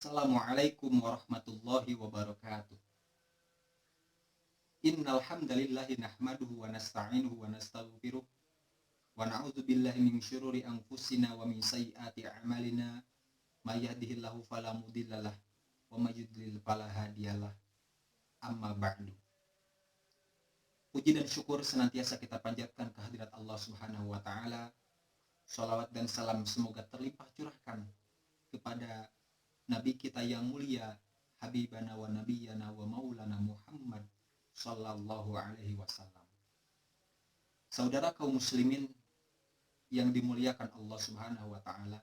Assalamualaikum warahmatullahi wabarakatuh. Innal hamdalillahi nahmaduhu wa nasta'inuhu wa nastaghfiruh wa na'udzu billahi min syururi anfusina wa min sayyiati a'malina may yahdihillahu fala mudhillalah wa may yudlil fala hadiyalah. Amma ba'du. Puji dan syukur senantiasa kita panjatkan kehadirat Allah Subhanahu wa taala. Shalawat dan salam semoga terlimpah curahkan kepada Nabi kita yang mulia, Habibana wa Nabiyana wa Maulana Muhammad Sallallahu Alaihi Wasallam. Saudara kaum muslimin yang dimuliakan Allah Subhanahu wa Ta'ala,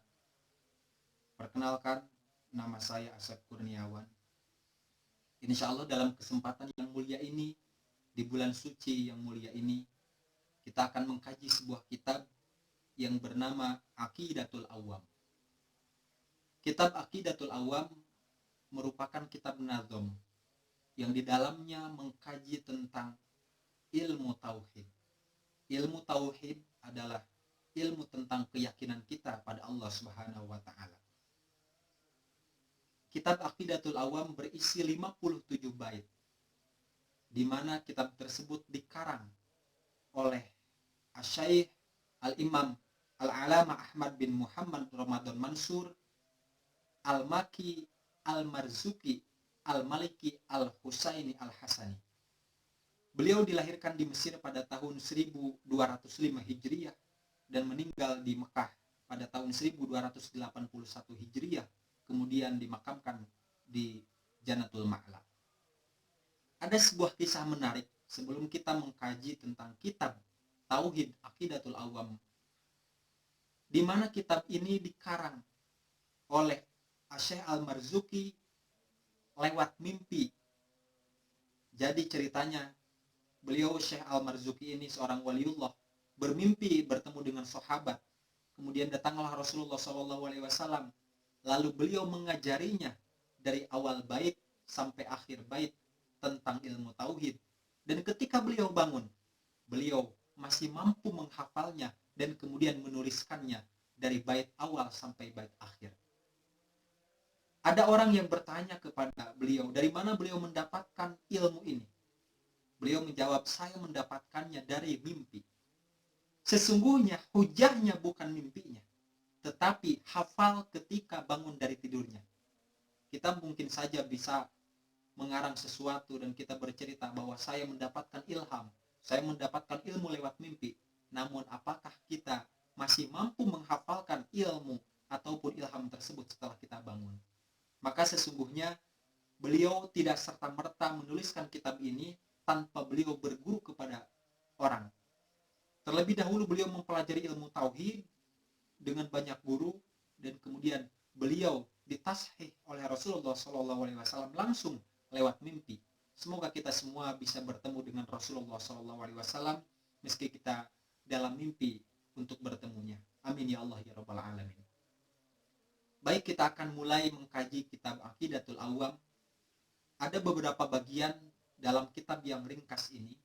perkenalkan, nama saya Asep Kurniawan. Insya Allah dalam kesempatan yang mulia ini, di bulan suci yang mulia ini, kita akan mengkaji sebuah kitab yang bernama Aqidatul Awam. Kitab Aqidatul Awam merupakan kitab nazom yang di dalamnya mengkaji tentang ilmu tauhid. Ilmu tauhid adalah ilmu tentang keyakinan kita pada Allah Subhanahu wa taala. Kitab Aqidatul Awam berisi 57 bait, di mana kitab tersebut dikarang oleh Asy-Syaikh Al-Imam Al-Alama Ahmad bin Muhammad Ramadan Mansur Al-Maki Al-Marzuki Al-Maliki Al-Husaini Al-Hasani. Beliau dilahirkan di Mesir pada tahun 1205 Hijriah dan meninggal di Mekah pada tahun 1281 Hijriah, kemudian dimakamkan di Jannatul Ma'la. Ada sebuah kisah menarik sebelum kita mengkaji tentang kitab Tauhid Aqidatul Awam, di mana kitab ini dikarang oleh Asy-Syaikh Al-Marzuki lewat mimpi. Jadi ceritanya, beliau Syekh Al-Marzuki ini seorang waliullah, bermimpi bertemu dengan sahabat. Kemudian datanglah Rasulullah SAW, lalu beliau mengajarinya dari awal bait sampai akhir bait tentang ilmu tauhid. Dan ketika beliau bangun, beliau masih mampu menghafalnya dan kemudian menuliskannya dari bait awal sampai bait akhir. Ada orang yang bertanya kepada beliau, dari mana beliau mendapatkan ilmu ini? Beliau menjawab, saya mendapatkannya dari mimpi. Sesungguhnya hujahnya bukan mimpinya, tetapi hafal ketika bangun dari tidurnya. Kita mungkin saja bisa mengarang sesuatu dan kita bercerita bahwa saya mendapatkan ilham, saya mendapatkan ilmu lewat mimpi. Namun apakah kita masih mampu menghafalkan ilmu ataupun ilham tersebut setelah kita bangun? Maka sesungguhnya beliau tidak serta-merta menuliskan kitab ini tanpa beliau berguru kepada orang. Terlebih dahulu beliau mempelajari ilmu tauhid dengan banyak guru, dan kemudian beliau ditashih oleh Rasulullah SAW langsung lewat mimpi. Semoga kita semua bisa bertemu dengan Rasulullah SAW meski kita dalam mimpi untuk bertemunya. Amin ya Allah ya Rabbal Alamin. Baik, kita akan mulai mengkaji kitab Aqidatul Awam. Ada beberapa bagian dalam kitab yang ringkas ini.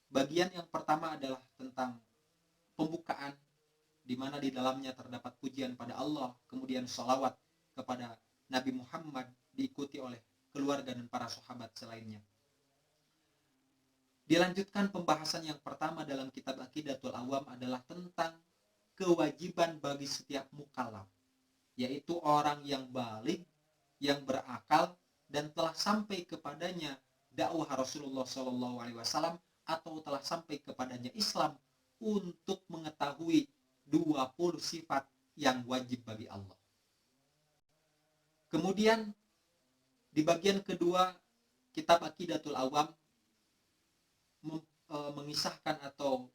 Bagian yang pertama adalah tentang pembukaan, di mana di dalamnya terdapat pujian pada Allah, kemudian sholawat kepada Nabi Muhammad, diikuti oleh keluarga dan para sahabat selainnya. Dilanjutkan pembahasan yang pertama dalam kitab Aqidatul Awam adalah tentang kewajiban bagi setiap mukallaf, yaitu orang yang baligh, yang berakal dan telah sampai kepadanya dakwah Rasulullah SAW atau telah sampai kepadanya Islam, untuk mengetahui 20 sifat yang wajib bagi Allah. Kemudian di bagian kedua kitab Aqidatul Awam mengisahkan atau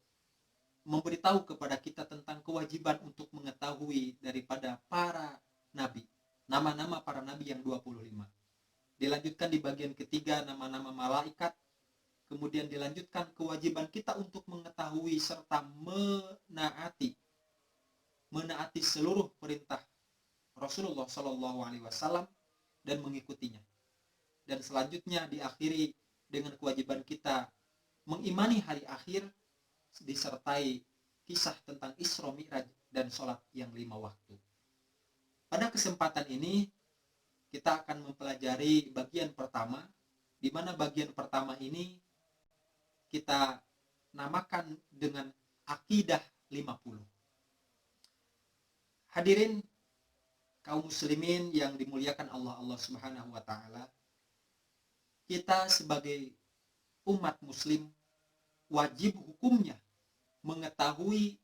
memberitahu kepada kita tentang kewajiban untuk mengetahui daripada para nabi, nama-nama para nabi yang 25. Dilanjutkan di bagian ketiga nama-nama malaikat. Kemudian dilanjutkan kewajiban kita untuk mengetahui serta menaati seluruh perintah Rasulullah SAW dan mengikutinya. Dan selanjutnya diakhiri dengan kewajiban kita mengimani hari akhir disertai kisah tentang Isra Mi'raj dan sholat yang 5 waktu. Pada kesempatan ini kita akan mempelajari bagian pertama, di mana bagian pertama ini kita namakan dengan akidah 50. Hadirin kaum muslimin yang dimuliakan Allah Subhanahu wa taala, kita sebagai umat muslim wajib hukumnya mengetahui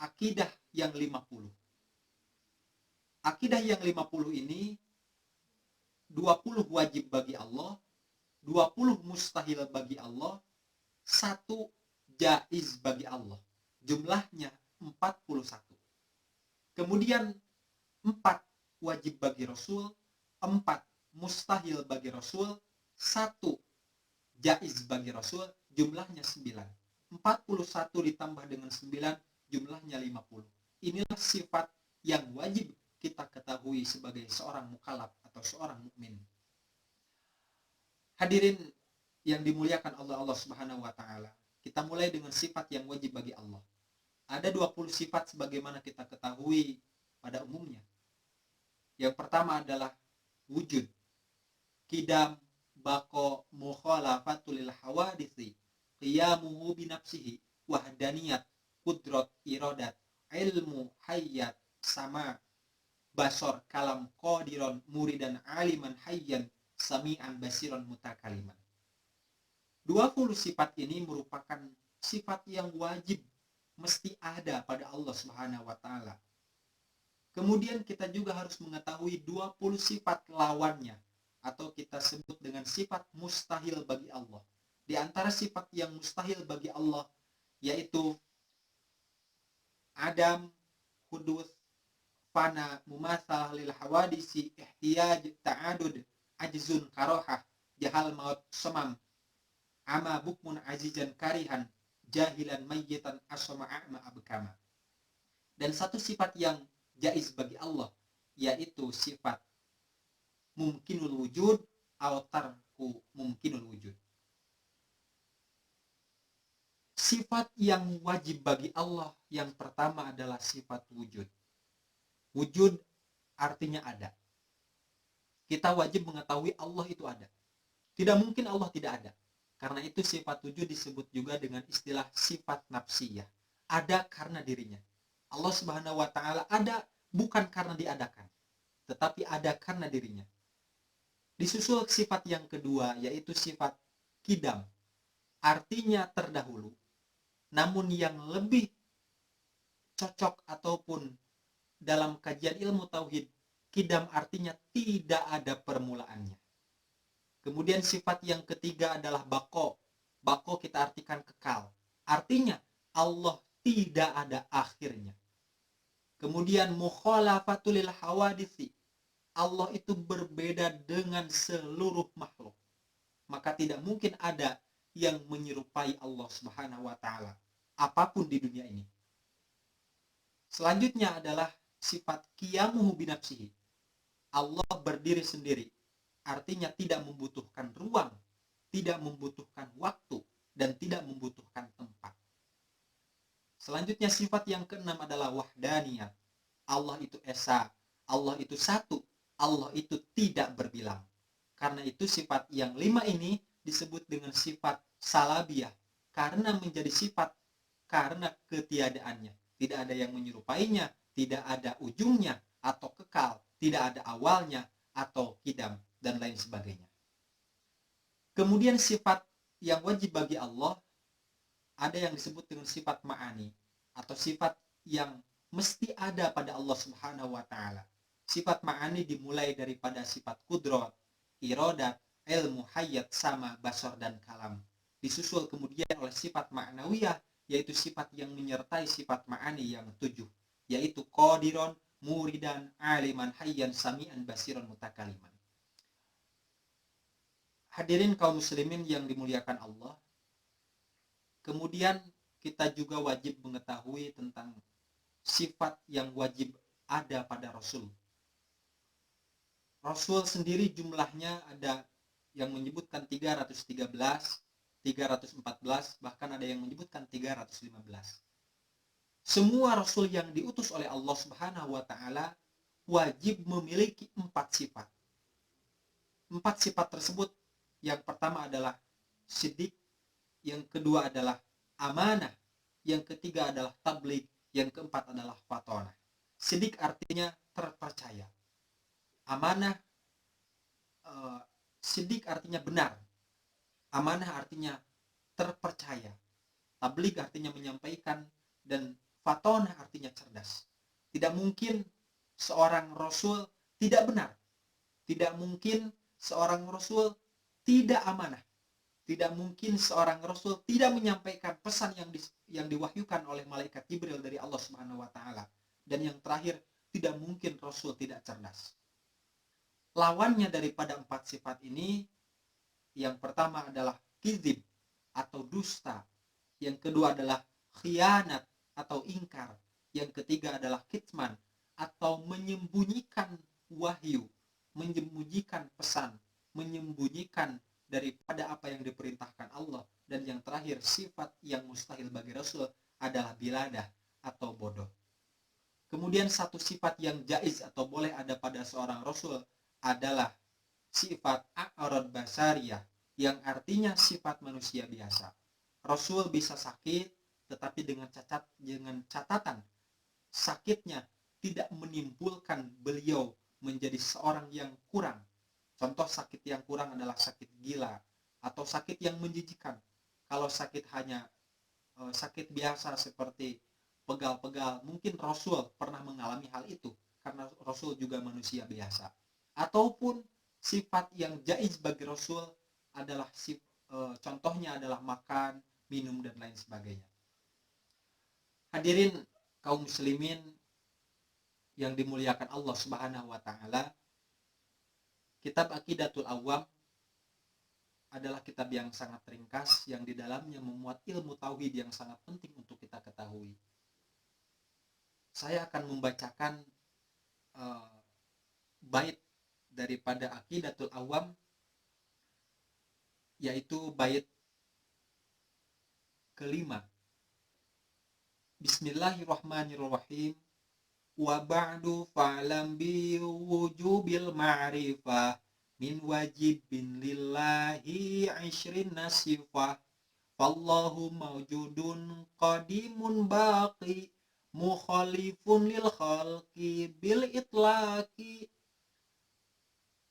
akidah yang 50. Akidah yang 50 ini 20 wajib bagi Allah, 20 mustahil bagi Allah, 1 jaiz bagi Allah. Jumlahnya 41. Kemudian 4 wajib bagi Rasul, 4 mustahil bagi Rasul, 1 jaiz bagi Rasul, jumlahnya 9. 41 ditambah dengan 9, jumlahnya 50. Inilah sifat yang wajib kita ketahui sebagai seorang mukallaf atau seorang mukmin. Hadirin yang dimuliakan Allah Subhanahu wa taala, kita mulai dengan sifat yang wajib bagi Allah. Ada 20 sifat sebagaimana kita ketahui pada umumnya. Yang pertama adalah wujud, qidam, baqo, mukhalafatul hawadithi, qiyamuhu binafsihi, wahdaniyat, qudrat, iradat, ilmu, hayat, sama, basor, kalam, qadiron, muridan, aliman, hayyan, sami'an, basiron, mutakaliman. 20 sifat ini merupakan sifat yang wajib mesti ada pada Allah Subhanahu wa taala. Kemudian kita juga harus mengetahui 20 sifat lawannya, atau kita sebut dengan sifat mustahil bagi Allah. Di antara sifat yang mustahil bagi Allah yaitu adam, hudus, fana, mumatsalah lil hawadisi, ihtiyaj, ta'adud, ajzun, karohah, jahal, maut, samam, ama, bukmun, azizan, karihan, jahilan, mayyitan, asma, a'ma, abkama. Dan satu sifat yang jaiz bagi Allah yaitu sifat mumkinul wujud atau tarku mumkinul wujud. Sifat yang wajib bagi Allah yang pertama adalah sifat wujud. Wujud artinya ada. Kita wajib mengetahui Allah itu ada. Tidak mungkin Allah tidak ada. Karena itu sifat wujud disebut juga dengan istilah sifat nafsiyah. Ada karena dirinya. Allah Subhanahu wa taala ada bukan karena diadakan, tetapi ada karena dirinya. Disusul sifat yang kedua yaitu sifat qidam. Artinya terdahulu. Namun yang lebih cocok ataupun dalam kajian ilmu tauhid, qidam artinya tidak ada permulaannya. Kemudian sifat yang ketiga adalah baqo. Baqo kita artikan kekal. Artinya Allah tidak ada akhirnya. Kemudian mukhalafatul hawadisi. Allah itu berbeda dengan seluruh makhluk. Maka tidak mungkin ada yang menyerupai Allah Subhanahu wa taala apapun di dunia ini. Selanjutnya adalah sifat qiyamuhu binafsihi. Allah berdiri sendiri. Artinya tidak membutuhkan ruang, tidak membutuhkan waktu, dan tidak membutuhkan tempat. Selanjutnya sifat yang keenam adalah wahdaniyat. Allah itu esa, Allah itu satu, Allah itu tidak berbilang. Karena itu sifat yang 5 ini disebut dengan sifat salabiyah. Karena menjadi sifat karena ketiadaannya. Tidak ada yang menyerupainya, tidak ada ujungnya atau kekal, tidak ada awalnya atau qidam dan lain sebagainya. Kemudian sifat yang wajib bagi Allah ada yang disebut dengan sifat ma'ani atau sifat yang mesti ada pada Allah Subhanahu wa taala. Sifat ma'ani dimulai daripada sifat kudrat, iradat, ilmu, hayat, sama, basar, dan kalam. Disusul kemudian oleh sifat ma'nawiyah yaitu sifat yang menyertai sifat ma'ani yang 7, yaitu qadiron, muridan, aliman, hayyan, sami'an, basiran, mutakaliman. Hadirin kaum muslimin yang dimuliakan Allah, kemudian kita juga wajib mengetahui tentang sifat yang wajib ada pada Rasul. Rasul sendiri jumlahnya ada yang menyebutkan 313, 314, bahkan ada yang menyebutkan 315. Semua Rasul yang diutus oleh Allah Subhanahu wa taala wajib memiliki 4 sifat. 4 sifat tersebut, yang pertama adalah siddiq, yang kedua adalah amanah, yang ketiga adalah tabligh, yang keempat adalah fatonah. Siddiq artinya terpercaya. Amanah, siddiq artinya benar. Amanah artinya terpercaya. Tabligh artinya menyampaikan, dan fatonah artinya cerdas. Tidak mungkin seorang rasul tidak benar. Tidak mungkin seorang rasul tidak amanah. Tidak mungkin seorang rasul tidak menyampaikan pesan yang diwahyukan oleh malaikat Jibril dari Allah Subhanahu wa taala. Dan yang terakhir, tidak mungkin rasul tidak cerdas. Lawannya daripada 4 sifat ini, yang pertama adalah kizib atau dusta, yang kedua adalah khianat atau ingkar, yang ketiga adalah kitman atau menyembunyikan wahyu, menyembunyikan pesan, menyembunyikan daripada apa yang diperintahkan Allah, dan yang terakhir sifat yang mustahil bagi Rasul adalah biladah atau bodoh. Kemudian satu sifat yang jaiz atau boleh ada pada seorang Rasul adalah sifat a'rad basariyah, yang artinya sifat manusia biasa. Rasul bisa sakit, tetapi dengan catatan sakitnya tidak menimbulkan beliau menjadi seorang yang kurang. Contoh sakit yang kurang adalah sakit gila atau sakit yang menjijikan. Kalau sakit hanya sakit biasa seperti pegal-pegal, mungkin Rasul pernah mengalami hal itu karena Rasul juga manusia biasa. Ataupun sifat yang jaiz bagi Rasul adalah contohnya adalah makan, minum, dan lain sebagainya. Hadirin kaum muslimin yang dimuliakan Allah Subhanahu wa taala, kitab Aqidatul Awam adalah kitab yang sangat ringkas yang di dalamnya memuat ilmu tauhid yang sangat penting untuk kita ketahui. Saya akan membacakan bait daripada Aqidatul Awam, yaitu bait kelima. Bismillahirrahmanirrahim. Wa ba'du fa'lam bi wujubil ma'rifah min wajibin lillahi 'ishrin nasifah. Fallahu mawjudun qadimun baqi mukhalifun lil khalqi bil itlaqi.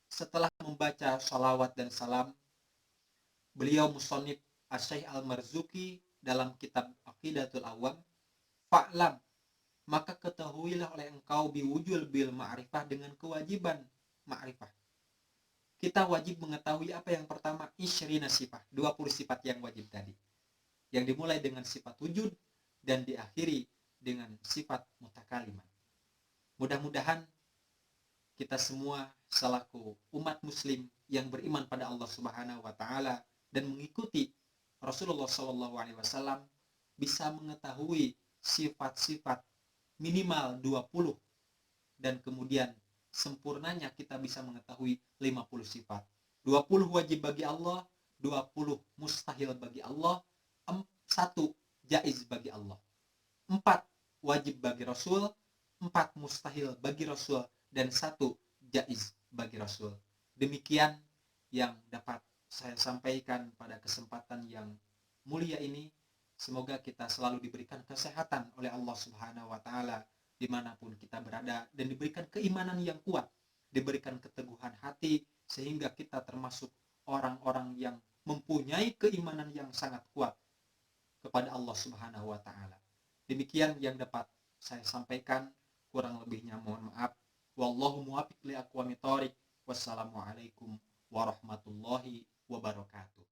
Setelah membaca salawat dan salam, beliau musannif Asy-Syaikh Al-Marzuki dalam kitab Aqidatul Awam, fa'lam, maka ketahuilah oleh engkau biwujul bil ma'rifah, dengan kewajiban ma'rifah. Kita wajib mengetahui apa yang pertama, isyrina sifat, 20 sifat yang wajib tadi, yang dimulai dengan sifat wujud dan diakhiri dengan sifat mutakalimah. Mudah-mudahan kita semua selaku umat muslim yang beriman pada Allah Subhanahu wa taala dan mengikuti Rasulullah SAW bisa mengetahui sifat-sifat minimal 20, dan kemudian sempurnanya kita bisa mengetahui 50 sifat. 20 wajib bagi Allah, 20 mustahil bagi Allah, 1 jaiz bagi Allah, 4 wajib bagi Rasul, 4 mustahil bagi Rasul, dan 1 jaiz bagi Rasul. Demikian yang dapat saya sampaikan pada kesempatan yang mulia ini. Semoga kita selalu diberikan kesehatan oleh Allah Subhanahu wa taala dimanapun kita berada, dan diberikan keimanan yang kuat, diberikan keteguhan hati, sehingga kita termasuk orang-orang yang mempunyai keimanan yang sangat kuat kepada Allah Subhanahu wa taala. Demikian yang dapat saya sampaikan, kurang lebihnya mohon maaf. Wallahu muwaffiq li aqwamit thoriq. Wassalamualaikum warahmatullahi wabarakatuh.